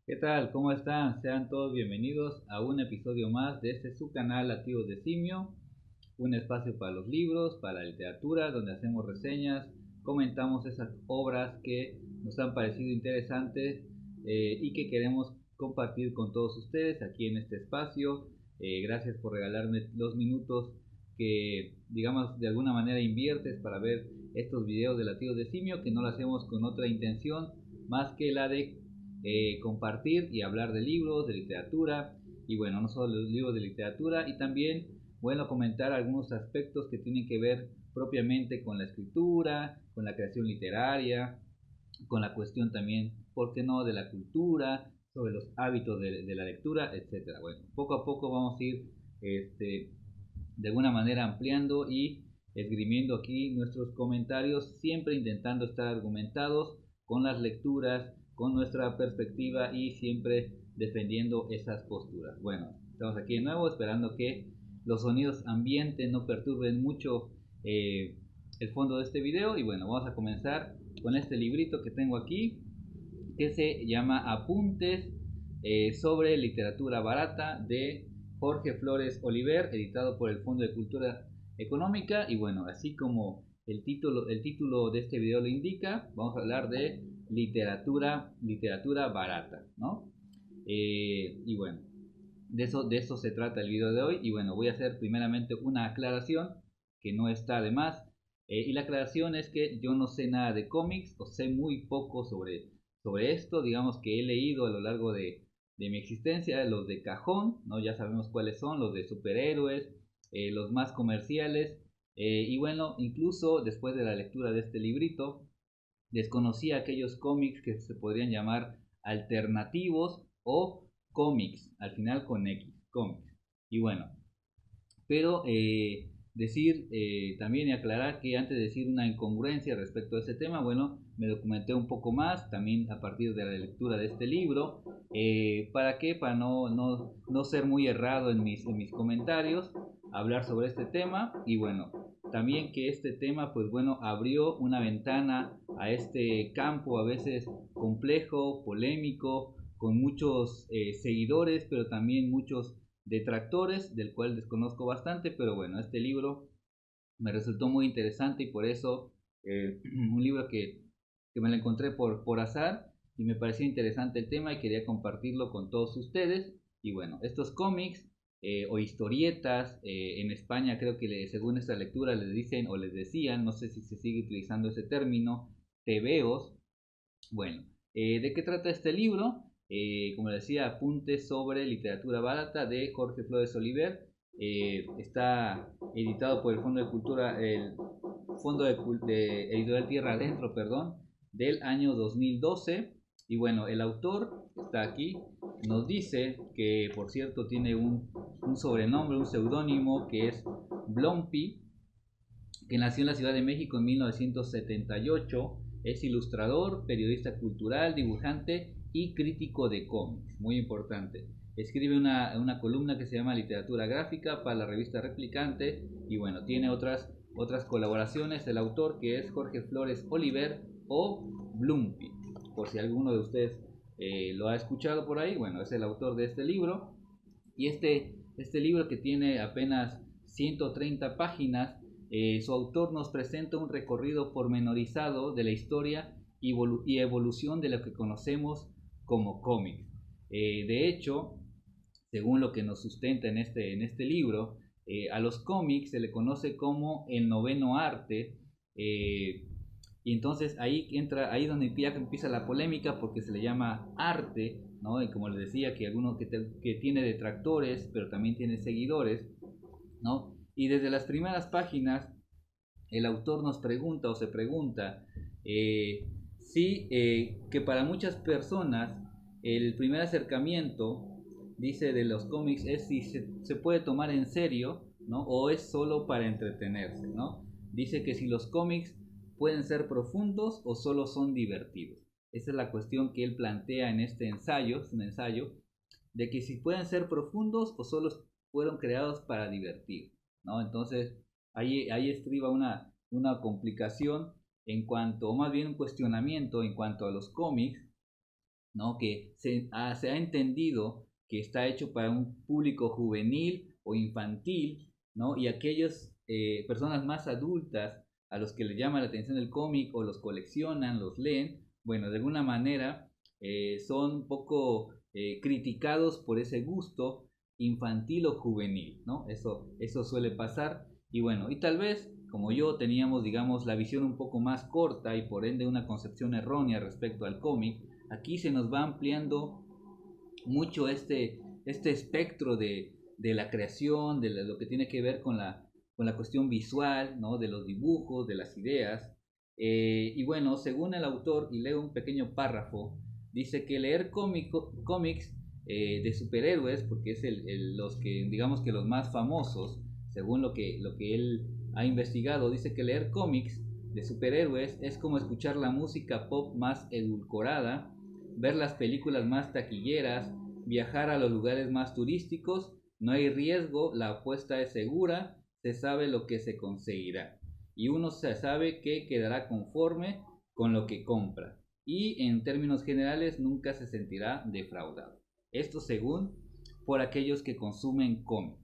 ¿Qué tal? ¿Cómo están? Sean todos bienvenidos a un episodio más de este su canal Latidos de Simio, un espacio para los libros, para la literatura, donde hacemos reseñas, comentamos esas obras que nos han parecido interesantes y que queremos compartir con todos ustedes aquí en este espacio. Gracias por regalarme los minutos que, digamos, de alguna manera inviertes para ver estos videos de Latidos de Simio, que no lo hacemos con otra intención más que la de compartir y hablar de libros, de literatura, y bueno, no solo los libros de literatura, y también, bueno, comentar algunos aspectos que tienen que ver propiamente con la escritura, con la creación literaria, con la cuestión también, ¿por qué no?, de la cultura, sobre los hábitos de la lectura, etcétera. Bueno, poco a poco vamos a ir de alguna manera ampliando y esgrimiendo aquí nuestros comentarios, siempre intentando estar argumentados con las lecturas, con nuestra perspectiva y siempre defendiendo esas posturas. Bueno, estamos aquí de nuevo esperando que los sonidos ambiente no perturben mucho el fondo de este video y bueno, vamos a comenzar con este librito que tengo aquí que se llama Apuntes sobre literatura barata de Jorge Flores Oliver, editado por el Fondo de Cultura Económica. Y bueno, así como el título de este video lo indica, vamos a hablar de literatura barata, ¿no? Y bueno, de eso se trata el video de hoy. Y bueno, voy a hacer primeramente una aclaración que no está de más. Y la aclaración es que yo no sé nada de cómics, o sé muy poco sobre esto. Digamos que he leído a lo largo de mi existencia los de cajón, ¿no? Ya sabemos cuáles son, los de superhéroes, los más comerciales. Y bueno, incluso después de la lectura de este librito, desconocía aquellos cómics que se podrían llamar alternativos o cómics, al final con X, cómics. Y bueno, pero decir también y aclarar que antes de decir una incongruencia respecto a este tema, bueno, me documenté un poco más también a partir de la lectura de este libro. ¿Para qué? Para no ser muy errado en mis comentarios, hablar sobre este tema y bueno, también que este tema pues bueno abrió una ventana a este campo a veces complejo, polémico, con muchos seguidores, pero también muchos detractores, del cual desconozco bastante, pero bueno, este libro me resultó muy interesante y por eso un libro que me lo encontré por azar y me pareció interesante el tema y quería compartirlo con todos ustedes. Y bueno, estos cómics o historietas, en España creo que según esta lectura les dicen o les decían, no sé si se sigue utilizando ese término, tebeos. Bueno, ¿de qué trata este libro? Como decía, Apuntes sobre literatura barata de Jorge Flores Oliver. Está editado por el Fondo de Cultura, el Fondo de Editorial Tierra Adentro, perdón, del año 2012. Y bueno, el autor está aquí. Nos dice que, por cierto, tiene un sobrenombre, un seudónimo que es Blompi, que nació en la Ciudad de México en 1978. Es ilustrador, periodista cultural, dibujante y crítico de cómics, muy importante. Escribe una columna que se llama Literatura Gráfica para la revista Replicante y bueno, tiene otras colaboraciones. El autor que es Jorge Flores Oliver o Blumpi, por si alguno de ustedes lo ha escuchado por ahí, bueno, es el autor de este libro. Y este libro que tiene apenas 130 páginas, su autor nos presenta un recorrido pormenorizado de la historia y evolución de lo que conocemos como cómic. De hecho, según lo que nos sustenta en este libro, a los cómics se le conoce como el noveno arte. Y entonces ahí donde empieza la polémica porque se le llama arte, ¿no? Y como les decía, que alguno que tiene detractores, pero también tiene seguidores, ¿no? Y desde las primeras páginas el autor nos pregunta o se pregunta si que para muchas personas el primer acercamiento, dice, de los cómics es si se puede tomar en serio, ¿no? O es solo para entretenerse, ¿no? Dice que si los cómics pueden ser profundos o solo son divertidos. Esa es la cuestión que él plantea en este ensayo, es un ensayo, de que si pueden ser profundos o solo fueron creados para divertir, ¿no? Entonces, ahí estriba una complicación en cuanto, o más bien un cuestionamiento en cuanto a los cómics, ¿no? Que se ha entendido que está hecho para un público juvenil o infantil, ¿no? Y aquellas personas más adultas a los que les llama la atención el cómic o los coleccionan, los leen, bueno, de alguna manera son un poco criticados por ese gusto infantil o juvenil, ¿no? Eso suele pasar y bueno, y tal vez como yo teníamos, digamos, la visión un poco más corta y por ende una concepción errónea respecto al cómic, aquí se nos va ampliando mucho este espectro de la creación, de lo que tiene que ver con la cuestión visual, ¿no? De los dibujos, de las ideas. Y bueno, según el autor, y leo un pequeño párrafo, dice que leer cómics de superhéroes, porque es los que, digamos que los más famosos, según lo que él ha investigado, dice que leer cómics de superhéroes es como escuchar la música pop más edulcorada, ver las películas más taquilleras, viajar a los lugares más turísticos, no hay riesgo, la apuesta es segura, se sabe lo que se conseguirá y uno se sabe que quedará conforme con lo que compra y en términos generales nunca se sentirá defraudado. Esto según por aquellos que consumen cómic,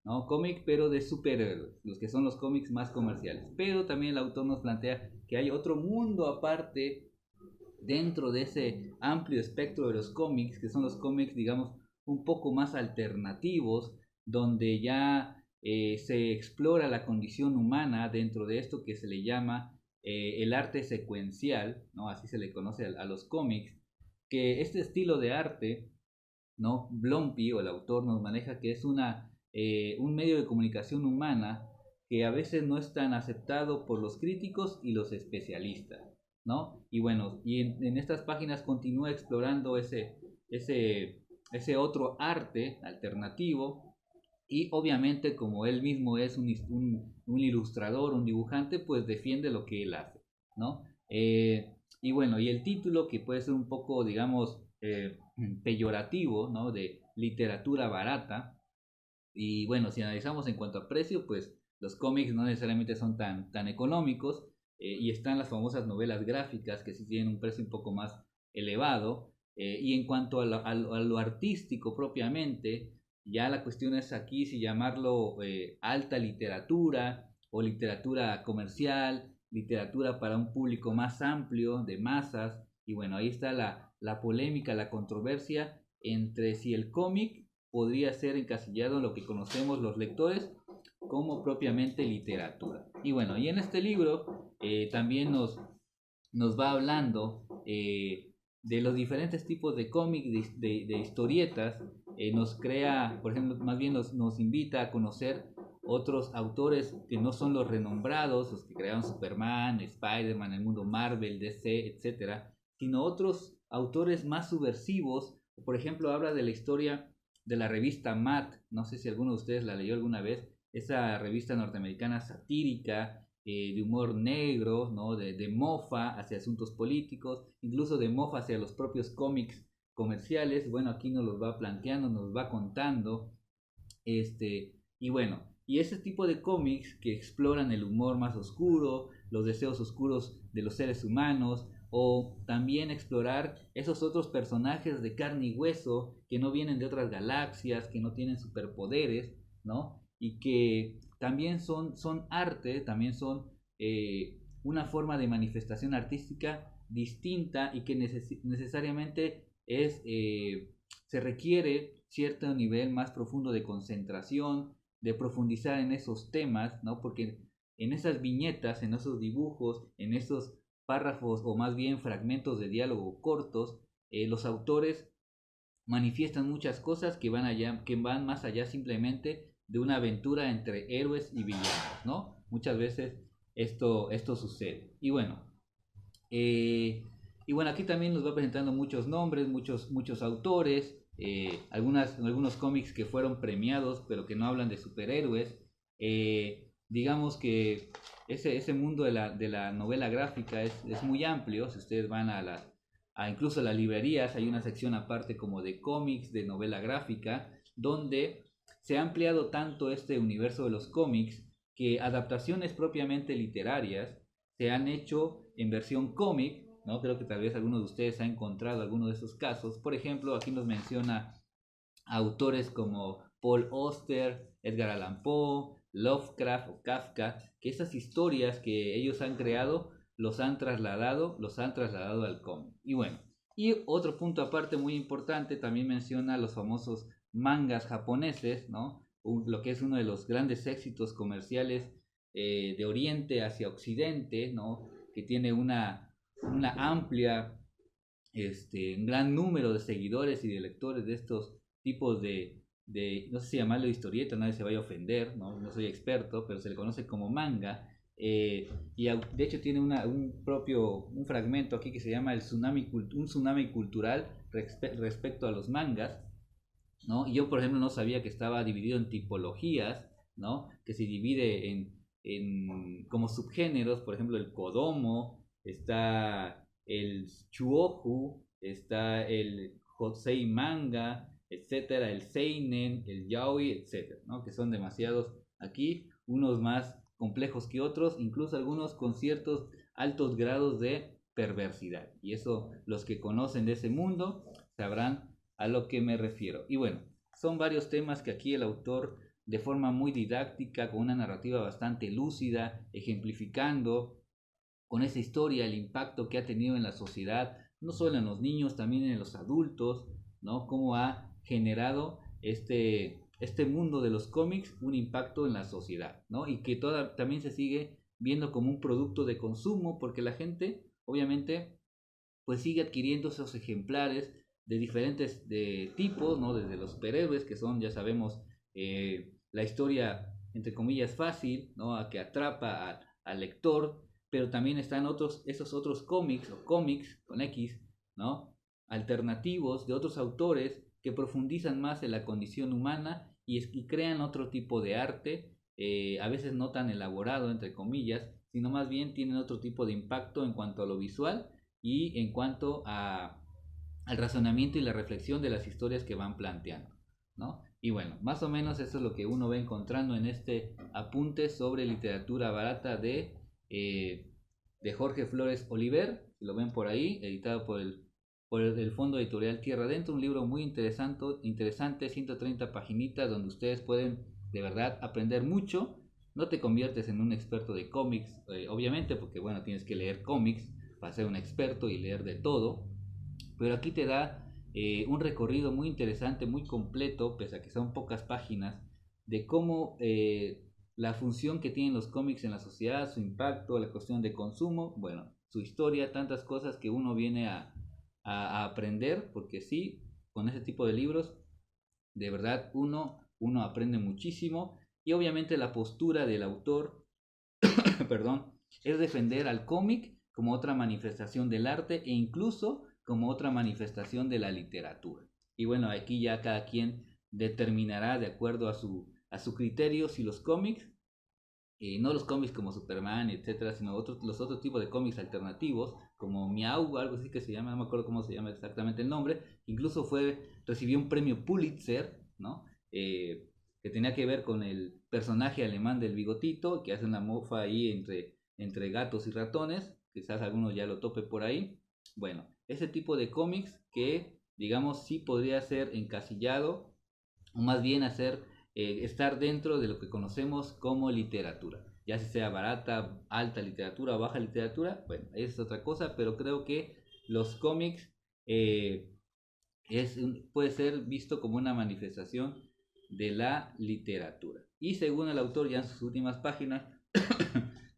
¿no? Cómic pero de superhéroes, los que son los cómics más comerciales. Pero también el autor nos plantea que hay otro mundo aparte dentro de ese amplio espectro de los cómics, que son los cómics, digamos, un poco más alternativos, donde ya se explora la condición humana dentro de esto que se le llama el arte secuencial, ¿no? Así se le conoce a los cómics, que este estilo de arte, ¿no? Blompi o el autor nos maneja que es un medio de comunicación humana que a veces no es tan aceptado por los críticos y los especialistas, ¿no? Y bueno, y en estas páginas continúa explorando ese otro arte alternativo y obviamente como él mismo es un ilustrador, un dibujante, pues defiende lo que él hace, ¿no? Y bueno, y el título que puede ser un poco, digamos, peyorativo, ¿no? De literatura barata. Y bueno, si analizamos en cuanto a precio, pues los cómics no necesariamente son tan económicos y están las famosas novelas gráficas que sí tienen un precio un poco más elevado. Y en cuanto a lo artístico propiamente, ya la cuestión es aquí si llamarlo alta literatura o literatura comercial, literatura para un público más amplio, de masas. Y bueno, ahí está la polémica, la controversia entre si el cómic podría ser encasillado en lo que conocemos los lectores como propiamente literatura. Y bueno, y en este libro también nos va hablando de los diferentes tipos de cómics, de historietas, nos crea, por ejemplo, más bien nos invita a conocer otros autores que no son los renombrados, los que crearon Superman, Spider-Man, el mundo Marvel, DC, etcétera, sino otros autores más subversivos. Por ejemplo, habla de la historia de la revista Mad, no sé si alguno de ustedes la leyó alguna vez, esa revista norteamericana satírica, de humor negro, ¿no? De mofa hacia asuntos políticos, incluso de mofa hacia los propios cómics comerciales. Bueno, aquí nos los va planteando, nos va contando, y bueno, y ese tipo de cómics que exploran el humor más oscuro, los deseos oscuros de los seres humanos, o también explorar esos otros personajes de carne y hueso que no vienen de otras galaxias, que no tienen superpoderes, ¿no? Y que también son arte, también son una forma de manifestación artística distinta y que necesariamente se requiere cierto nivel más profundo de concentración, de profundizar en esos temas, ¿no? Porque en esas viñetas, en esos dibujos, en esos párrafos o más bien fragmentos de diálogo cortos, los autores manifiestan muchas cosas que van más allá simplemente de una aventura entre héroes y villanos, ¿no? Muchas veces esto sucede. Y bueno, aquí también nos va presentando muchos nombres, muchos autores, algunos cómics que fueron premiados pero que no hablan de superhéroes. Digamos que ese mundo de la novela gráfica es muy amplio. Si ustedes van a incluso a las librerías, hay una sección aparte como de cómics, de novela gráfica, donde se ha ampliado tanto este universo de los cómics que adaptaciones propiamente literarias se han hecho en versión cómic ¿no? Creo que tal vez alguno de ustedes ha encontrado alguno de esos casos. Por ejemplo, aquí nos menciona autores como Paul Auster, Edgar Allan Poe, Lovecraft o Kafka, que esas historias que ellos han creado los han trasladado al cómic. Y bueno, y otro punto aparte muy importante, también menciona los famosos mangas japoneses, ¿no? Lo que es uno de los grandes éxitos comerciales de Oriente hacia Occidente, ¿no? Que tiene una amplia, un gran número de seguidores y de lectores de estos tipos no sé si llamarlo historieta, nadie se vaya a ofender, ¿no? No soy experto, pero se le conoce como manga. Y de hecho tiene un fragmento aquí que se llama un tsunami cultural respecto a los mangas, ¿no? Y yo, por ejemplo, no sabía que estaba dividido en tipologías, ¿no? Que se divide como subgéneros, por ejemplo, el kodomo, está el chuohu, está el josei manga, etcétera, el seinen, el yaoi, etcétera, ¿no? Que son demasiados aquí, unos más complejos que otros, incluso algunos con ciertos altos grados de perversidad. Y eso, los que conocen de ese mundo sabrán a lo que me refiero. Y bueno, son varios temas que aquí el autor, de forma muy didáctica, con una narrativa bastante lúcida, ejemplificando con esa historia el impacto que ha tenido en la sociedad, no solo en los niños, también en los adultos, ¿no? Cómo ha generado este mundo de los cómics un impacto en la sociedad, ¿no? Y que también se sigue viendo como un producto de consumo, porque la gente, obviamente, pues sigue adquiriendo esos ejemplares de diferentes tipos, ¿no? Desde los superhéroes, que son, ya sabemos, la historia, entre comillas, fácil, ¿no? A que atrapa al lector, pero también están esos otros cómics, o cómics con X, ¿no? Alternativos de otros autores que profundizan más en la condición humana y crean otro tipo de arte, a veces no tan elaborado, entre comillas, sino más bien tienen otro tipo de impacto en cuanto a lo visual y en cuanto al razonamiento y la reflexión de las historias que van planteando, ¿no? Y bueno, más o menos eso es lo que uno va encontrando en este apunte sobre literatura barata de Jorge Flores Oliver, si lo ven por ahí, editado por el Fondo Editorial Tierra Adentro, un libro muy interesante, 130 paginitas donde ustedes pueden de verdad aprender mucho. No te conviertes en un experto de cómics, obviamente, porque bueno, tienes que leer cómics para ser un experto y leer de todo, pero aquí te da un recorrido muy interesante, muy completo, pese a que son pocas páginas, de cómo la función que tienen los cómics en la sociedad, su impacto, la cuestión de consumo, bueno, su historia, tantas cosas que uno viene a aprender, porque sí, con ese tipo de libros, de verdad uno aprende muchísimo y obviamente la postura del autor perdón, es defender al cómic como otra manifestación del arte e incluso como otra manifestación de la literatura. Y bueno, aquí ya cada quien determinará de acuerdo a su criterio si los cómics, no los cómics como Superman, etcétera, sino los otros tipos de cómics alternativos, como Miau, algo así que se llama, no me acuerdo cómo se llama exactamente el nombre, incluso recibió un premio Pulitzer, ¿no? Que tenía que ver con el personaje alemán del bigotito, que hace una mofa ahí entre gatos y ratones, quizás algunos ya lo tope por ahí. Bueno, ese tipo de cómics que, digamos, sí podría ser encasillado, o más bien estar dentro de lo que conocemos como literatura. Ya si sea barata, alta literatura o baja literatura, bueno, es otra cosa, pero creo que los cómics eh, puede ser visto como una manifestación de la literatura. Y según el autor, ya en sus últimas páginas,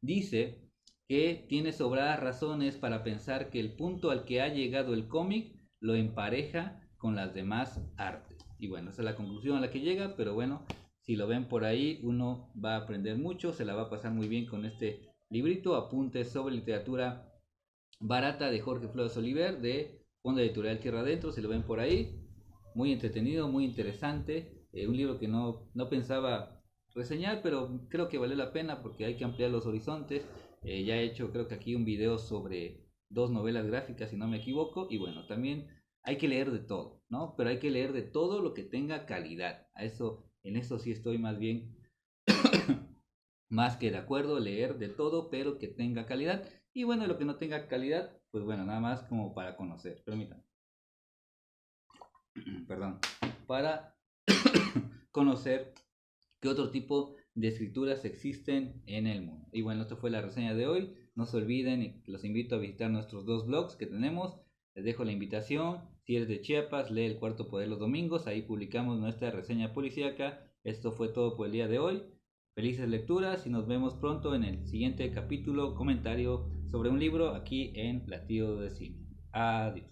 dice que tiene sobradas razones para pensar que el punto al que ha llegado el cómic lo empareja con las demás artes. Y bueno, esa es la conclusión a la que llega, pero bueno, si lo ven por ahí, uno va a aprender mucho, se la va a pasar muy bien con este librito, Apuntes sobre literatura barata de Jorge Flores Oliver, de Fondo Editorial Tierra Adentro, si lo ven por ahí, muy entretenido, muy interesante, un libro que no pensaba reseñar, pero creo que vale la pena porque hay que ampliar los horizontes. Ya he hecho creo que aquí un video sobre 2 novelas gráficas, si no me equivoco, y bueno, también hay que leer de todo, ¿no? Pero hay que leer de todo lo que tenga calidad. En eso sí estoy más bien, más que de acuerdo, leer de todo, pero que tenga calidad. Y bueno, lo que no tenga calidad, pues bueno, nada más como para conocer, permítanme, perdón, para conocer qué otro tipo de escrituras existen en el mundo. Y bueno, esta fue la reseña de hoy. No se olviden, los invito a visitar nuestros dos blogs que tenemos. Les dejo la invitación. Si eres de Chiapas, lee El Cuarto Poder los domingos. Ahí publicamos nuestra reseña policíaca. Esto fue todo por el día de hoy. Felices lecturas y nos vemos pronto en el siguiente capítulo, comentario sobre un libro aquí en Latido de Cine. Adiós.